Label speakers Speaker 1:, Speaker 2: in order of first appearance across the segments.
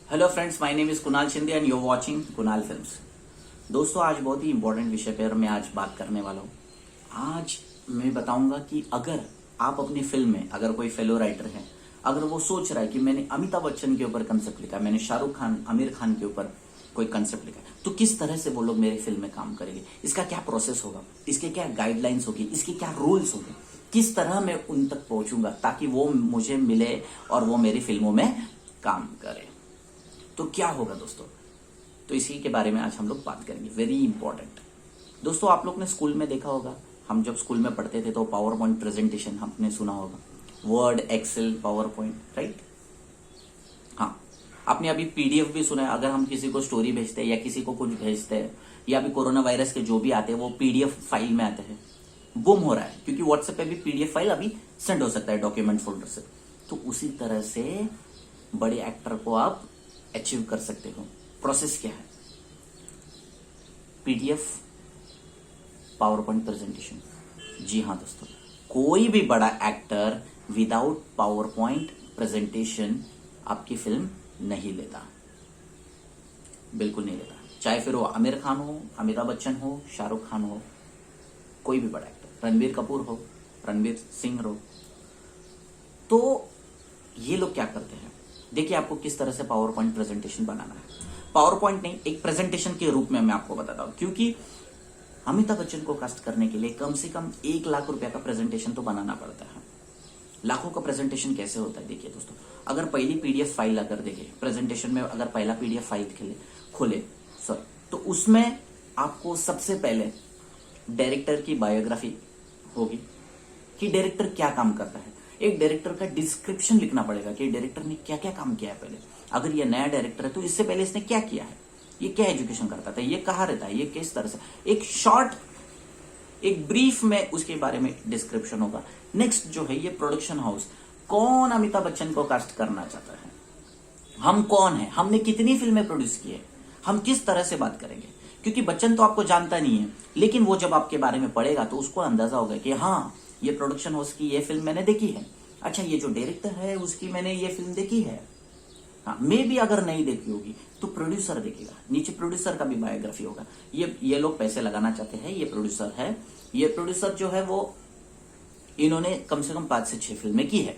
Speaker 1: Hello friends, my name is Kunal Shinde and you are watching Kunal Films. दोस्तों, आज बहुत ही important विषय पर मैं आज बात करने वाला हूँ। आज मैं बताऊंगा कि अगर आप अपनी फिल्म में, अगर कोई फेलो राइटर है, अगर वो सोच रहा है कि मैंने अमिताभ बच्चन के ऊपर कंसेप्ट लिखा है, मैंने शाहरुख खान, आमिर खान के ऊपर कोई कंसेप्ट लिखा है, तो किस तरह से वो लोग मेरी फिल्म में काम करेंगे, इसका क्या प्रोसेस होगा, इसके क्या गाइडलाइंस होगी, इसके क्या रूल्स होंगे, किस तरह मैं उन तक पहुंचूंगा ताकि वो मुझे मिले और वो मेरी फिल्मों में काम करे, तो क्या होगा दोस्तों। तो इसी के बारे में आज हम लोग बात करेंगे। Very important. दोस्तों, आप लोग ने स्कूल में देखा होगा, हम जब स्कूल में पढ़ते थे तो पावर पॉइंट प्रेजेंटेशन हमने सुना होगा, Word, Excel, PowerPoint, right. हाँ, आपने अभी पीडीएफ भी सुना है। अगर हम किसी को स्टोरी भेजते हैं या किसी को कुछ भेजते हैं, या अभी कोरोना वायरस के जो भी आते हैं वो पीडीएफ फाइल में आते हैं। गुम हो रहा है क्योंकि व्हाट्सएप पे भी पीडीएफ फाइल अभी सेंड हो सकता है डॉक्यूमेंट फोल्डर से। तो उसी तरह से बड़े एक्टर को आप अचीव कर सकते हो। प्रोसेस क्या है? PDF, PowerPoint presentation. जी हाँ दोस्तों, कोई भी बड़ा actor without PowerPoint presentation आपकी फिल्म नहीं लेता, बिल्कुल नहीं लेता। चाहे फिर वो आमिर खान हो, अमिताभ बच्चन हो, शाहरुख खान हो, कोई भी बड़ा एक्टर, रणबीर कपूर हो, रणबीर सिंह हो। तो ये लोग क्या करते हैं, देखिए आपको किस तरह से पावर पॉइंट प्रेजेंटेशन बनाना है। पावर पॉइंट नहीं, एक प्रेजेंटेशन के रूप में मैं आपको बताता हूं, क्योंकि अमिताभ बच्चन को कास्ट करने के लिए कम से कम 1 लाख रुपया का प्रेजेंटेशन तो बनाना पड़ता है। लाखों का प्रेजेंटेशन कैसे होता है, देखिए दोस्तों। अगर पहली पीडीएफ फाइल अगर देखे प्रेजेंटेशन में, अगर पहला पीडीएफ फाइल खोले तो उसमें आपको सबसे पहले डायरेक्टर की बायोग्राफी होगी कि डायरेक्टर क्या काम करता है। एक डायरेक्टर का डिस्क्रिप्शन लिखना पड़ेगा कि डायरेक्टर ने क्या क्या काम किया है पहले। अगर ये नया डायरेक्टर है तो इससे पहले इसने क्या किया है, ये क्या एजुकेशन करता था, ये कहाँ रहता है, ये किस तरह से, एक शॉर्ट, एक ब्रीफ में उसके बारे में डिस्क्रिप्शन होगा। नेक्स्ट जो है ये प्रोडक्शन हाउस, कौन अमिताभ बच्चन को कास्ट करना चाहता है, हम कौन है, हमने कितनी फिल्में प्रोड्यूस की है, हम किस तरह से बात करेंगे। क्योंकि बच्चन तो आपको जानता नहीं है, लेकिन वो जब आपके बारे में पढ़ेगा तो उसको अंदाजा होगा कि हाँ, ये प्रोडक्शन हाउस की ये फिल्म मैंने देखी है, अच्छा ये जो डायरेक्टर है उसकी मैंने ये फिल्म देखी है। हाँ, मे भी अगर नहीं देखी होगी तो प्रोड्यूसर देखेगा, नीचे प्रोड्यूसर का भी बायोग्राफी होगा। ये लोग पैसे लगाना चाहते हैं, ये प्रोड्यूसर है, ये प्रोड्यूसर जो है वो इन्होंने कम से कम 5 से 6 फिल्में की है।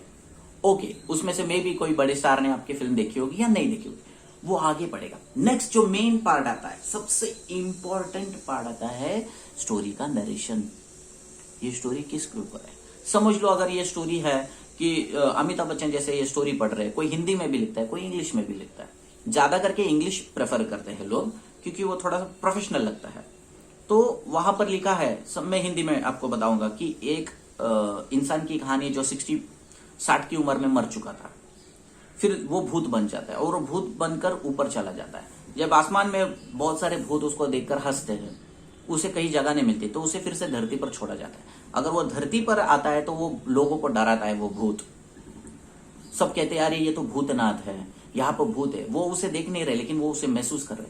Speaker 1: ओके, उसमें से मे भी कोई बड़े स्टार ने आपकी फिल्म देखी होगी या नहीं देखी होगी, वो आगे पड़ेगा। नेक्स्ट जो मेन पार्ट आता है, सबसे इंपॉर्टेंट पार्ट आता है स्टोरी का नरेशन। ये स्टोरी किस के ऊपर है, समझ लो। अगर ये स्टोरी है कि अमिताभ बच्चन जैसे ये स्टोरी पढ़ रहे हैं, कोई हिंदी में भी लिखता है, कोई इंग्लिश में भी लिखता है, ज्यादा करके इंग्लिश प्रेफर करते हैं लोग क्योंकि वो थोड़ा सा प्रोफेशनल लगता है। तो वहां पर लिखा है, सब मैं हिंदी में आपको बताऊंगा कि एक इंसान की कहानी जो 60 की उम्र में मर चुका था, फिर वो भूत बन जाता है और वो भूत बनकर ऊपर चला जाता है। जब आसमान में बहुत सारे भूत उसको देखकर हंसते हैं, उसे कहीं जगह नहीं मिलती, तो उसे फिर से धरती पर छोड़ा जाता है। अगर वो धरती पर आता है तो वो लोगों को डराता है, वो भूत। सब कहते हैं यार ये तो भूतनाथ है, यहाँ पर भूत है। वो उसे देख नहीं रहे लेकिन वो उसे महसूस कर रहे।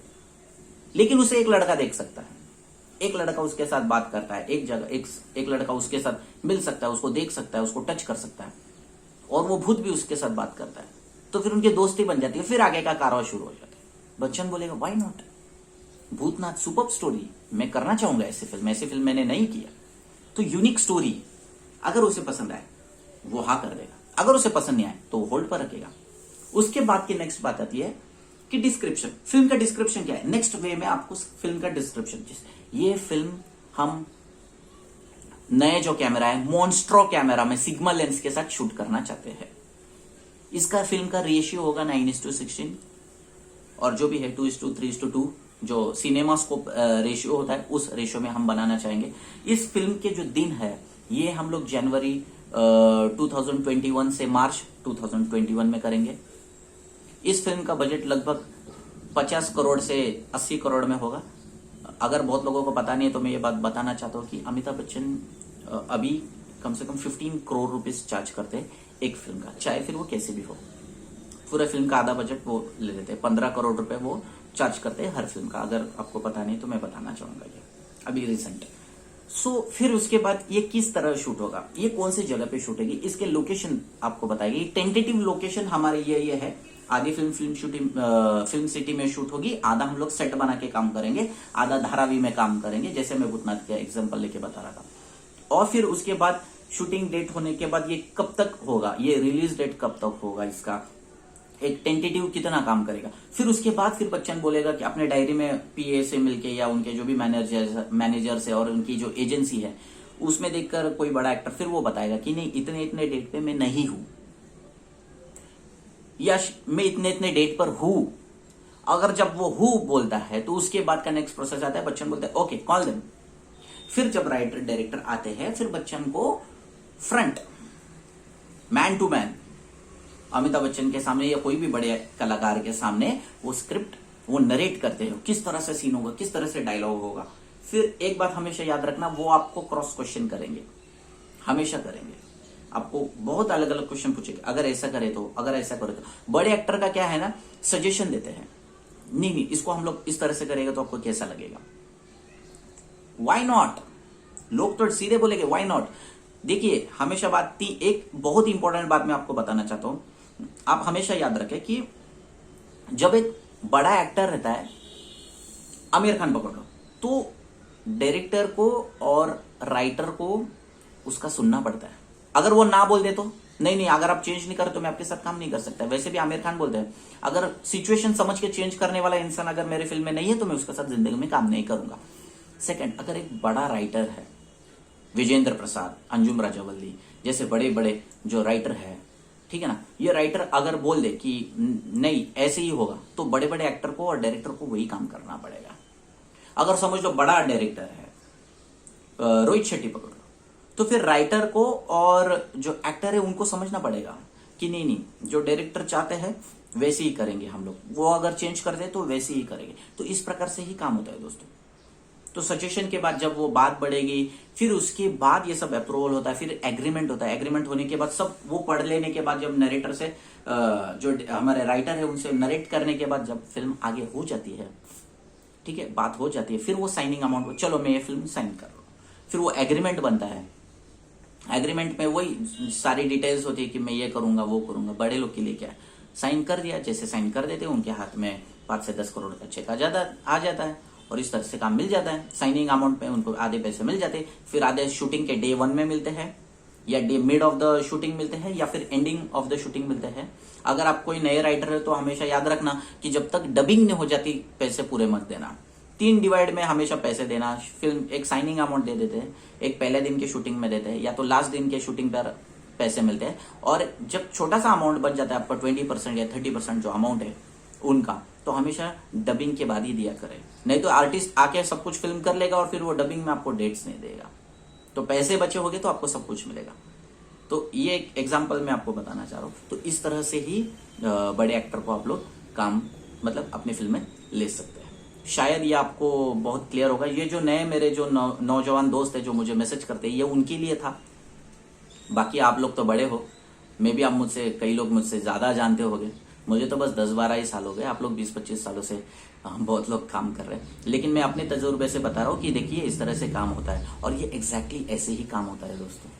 Speaker 1: लेकिन उसे एक लड़का देख सकता है, एक लड़का उसके साथ बात करता है, एक जगह एक लड़का उसके साथ मिल सकता है, उसको देख सकता है, उसको टच कर सकता है, और वो भूत भी उसके साथ बात करता है। तो फिर उनकी दोस्ती बन जाती है, फिर आगे का कारवां शुरू हो जाता है। बच्चन बोलेगा why not, Bhootnath super story, मैं करना चाहूंगा ऐसी फिल्म मैंने नहीं किया। तो यूनिक स्टोरी, अगर उसे पसंद आए वो हाँ कर देगा, अगर उसे पसंद नहीं आए तो होल्ड पर रखेगा। उसके बाद की नेक्स्ट बात आती है कि डिस्क्रिप्शन। फिल्म का डिस्क्रिप्शन क्या है, नेक्स्ट वे में आपको फिल्म का डिस्क्रिप्शन, ये फिल्म हम नए जो कैमरा है मॉन्स्ट्रो कैमरा में सिग्मा लेंस के साथ शूट करना चाहते हैं। इसका फिल्म का रेशियो होगा 9:16 और जो भी है 2:3:2 जो सिनेमास्कोप रेशियो होता है, उस रेशियो में हम बनाना चाहेंगे। इस फिल्म के जो दिन है ये हम लोग जनवरी 2021 से मार्च 2021 में करेंगे। इस फिल्म का बजट लगभग 50 करोड़ से 80 करोड़ में होगा। अगर बहुत लोगों को पता नहीं है तो मैं ये बात बताना चाहता हूँ कि अमिताभ बच्चन अभी कम से कम 15 करोड़ रुपीस चार्ज करते हैं एक फिल्म का, चाहे फिर वो कैसे भी हो। पूरा फिल्म का आधा बजट वो ले लेते हैं, 15 करोड़ रुपए वो चार्ज करते हैं हर फिल्म का। अगर आपको पता नहीं तो मैं बताना चाहूंगा, ये अभी रिसेंट। फिर उसके बाद ये किस तरह शूट होगा, ये कौन सी जगह पे शूट होगी, इसके लोकेशन आपको बताएगी। टेंटेटिव लोकेशन हमारे ये है आधी फिल्म सिटी में शूट होगी, आधा हम लोग सेट बना के काम करेंगे, आधा धारावी में काम करेंगे, जैसे मैं भूतनाथ का एग्जांपल लेके बता रहा था। और फिर उसके बाद शूटिंग डेट होने के बाद ये कब तक होगा, ये रिलीज डेट कब तक होगा, इसका एक टेंटेटिव कितना काम करेगा। फिर उसके बाद फिर बच्चन बोलेगा कि अपने डायरी में पीए से मिलके या उनके जो भी मैनेजर है और उनकी जो एजेंसी है उसमें देखकर कोई बड़ा एक्टर फिर वो बताएगा कि नहीं इतने इतने डेट पे मैं नहीं हूं, या मैं इतने इतने डेट पर हूं। अगर जब वो हूं बोलता है तो उसके बाद का नेक्स्ट प्रोसेस आता है, बच्चन बोलता है ओके कॉल देम। फिर जब राइटर डायरेक्टर आते हैं फिर बच्चन को front man to man Amitabh Bachchan के सामने या कोई भी बड़े कलाकार के सामने वो स्क्रिप्ट वो नरेट करते हैं, किस तरह से सीन होगा, किस तरह से डायलॉग होगा। फिर एक बात हमेशा याद रखना, वो आपको क्रॉस क्वेश्चन करेंगे, हमेशा करेंगे, आपको बहुत अलग अलग क्वेश्चन पूछेंगे, अगर ऐसा करे तो, अगर ऐसा करे तो। बड़े एक्टर का क्या है ना, सजेशन देते हैं, नहीं इसको हम लोग इस तरह से करेगा तो आपको कैसा लगेगा, वाई नॉट। लोग तो सीधे बोलेंगे वाई नॉट। देखिए हमेशा बात थी, एक बहुत इंपॉर्टेंट बात मैं आपको बताना चाहता हूं, आप हमेशा याद रखें कि जब एक बड़ा एक्टर रहता है, आमिर खान पकड़ लो, तो डायरेक्टर को और राइटर को उसका सुनना पड़ता है। अगर वो ना बोल दे तो नहीं अगर आप चेंज नहीं करे तो मैं आपके साथ काम नहीं कर सकता। वैसे भी आमिर खान बोलते हैं अगर सिचुएशन समझ के चेंज करने वाला इंसान अगर मेरे फिल्म में नहीं है तो मैं उसके साथ जिंदगी में काम नहीं करूंगा। सेकंड, अगर एक बड़ा राइटर है, विजेंद्र प्रसाद, अंजुम राजावल्ली जैसे बड़े बड़े जो राइटर है, ठीक है ना, ये राइटर अगर बोल दे कि नहीं ऐसे ही होगा तो बड़े बड़े एक्टर को और डायरेक्टर को वही काम करना पड़ेगा। अगर समझ लो बड़ा डायरेक्टर है, रोहित शेट्टी पकड़ लो, तो फिर राइटर को और जो एक्टर है उनको समझना पड़ेगा कि नहीं जो डायरेक्टर चाहते हैं वैसे ही करेंगे हम लोग, वो अगर चेंज कर दे तो वैसे ही करेंगे। तो इस प्रकार से ही काम होता है दोस्तों। तो सजेशन के बाद जब वो बात बढ़ेगी फिर उसके बाद ये सब अप्रूवल होता है, फिर एग्रीमेंट होता है। एग्रीमेंट होने के बाद सब वो पढ़ लेने के बाद जब नरेटर से जो हमारे राइटर है उनसे नरेट करने के बाद जब फिल्म आगे हो जाती है, ठीक है, बात हो जाती है, फिर वो साइनिंग अमाउंट, चलो मैं ये फिल्म साइन कर रहा हूं, फिर वो एग्रीमेंट बनता है। एग्रीमेंट में वही सारी डिटेल्स होती है कि मैं ये करूंगा वो करूंगा। बड़े लोग के लिए क्या साइन कर दिया, जैसे साइन कर देते हैं उनके हाथ में 5 से 10 करोड़ का चेक आ जाता है और इस तरह से काम मिल जाता है। साइनिंग अमाउंट में उनको आधे पैसे मिल जाते हैं, फिर आधे शूटिंग के डे 1 में मिलते हैं या day mid of the shooting मिलते हैं या फिर एंडिंग ऑफ द शूटिंग मिलते हैं। अगर आप कोई नए राइटर है तो हमेशा याद रखना कि जब तक डबिंग नहीं हो जाती पैसे पूरे मत देना। 3 डिवाइड में हमेशा पैसे देना। फिल्म एक साइनिंग अमाउंट दे देते हैं, एक पहले दिन की शूटिंग में देते हैं या तो लास्ट दिन के शूटिंग पर पैसे मिलते हैं। और जब छोटा सा अमाउंट बच जाता है आपका 20% या 30% जो अमाउंट है उनका, तो हमेशा डबिंग के बाद ही दिया करें, नहीं तो आर्टिस्ट आके सब कुछ फिल्म कर लेगा और फिर वो डबिंग में आपको डेट्स नहीं देगा। तो पैसे बचे होंगे तो आपको सब कुछ मिलेगा। तो ये एक एग्जांपल मैं आपको बताना चाह रहा हूँ। तो इस तरह से ही बड़े एक्टर को आप लोग काम मतलब अपनी फिल्म में ले सकते हैं। शायद ये आपको बहुत क्लियर होगा। ये जो नए मेरे जो नौजवान दोस्त है जो मुझे मैसेज करते हैं ये उनके लिए था। बाकी आप लोग तो बड़े हो, मे भी आप मुझसे, कई लोग मुझसे ज्यादा जानते होंगे। मुझे तो बस 10-12 ही साल हो गए, आप लोग 20-25 सालों से बहुत लोग काम कर रहे हैं। लेकिन मैं अपने तजुर्बे से बता रहा हूँ कि देखिए इस तरह से काम होता है और ये एग्जैक्टली ऐसे ही काम होता है दोस्तों।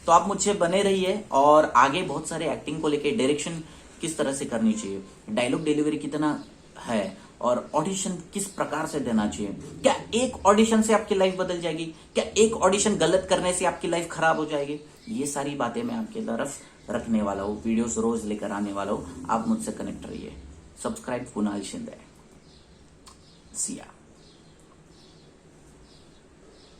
Speaker 1: तो आप मुझसे बने रहिए और आगे बहुत सारे एक्टिंग को लेके, डायरेक्शन किस तरह से करनी चाहिए, डायलॉग डिलीवरी कितना है और ऑडिशन किस प्रकार से देना चाहिए, क्या एक ऑडिशन से आपकी लाइफ बदल जाएगी, क्या एक ऑडिशन गलत करने से आपकी लाइफ खराब हो जाएगी, ये सारी बातें मैं आपके तरफ रखने वाला हूँ, वीडियोस रोज लेकर आने वाला हूँ। आप मुझसे कनेक्ट रहिए। सब्सक्राइब कुणाल शिंदे। सिया।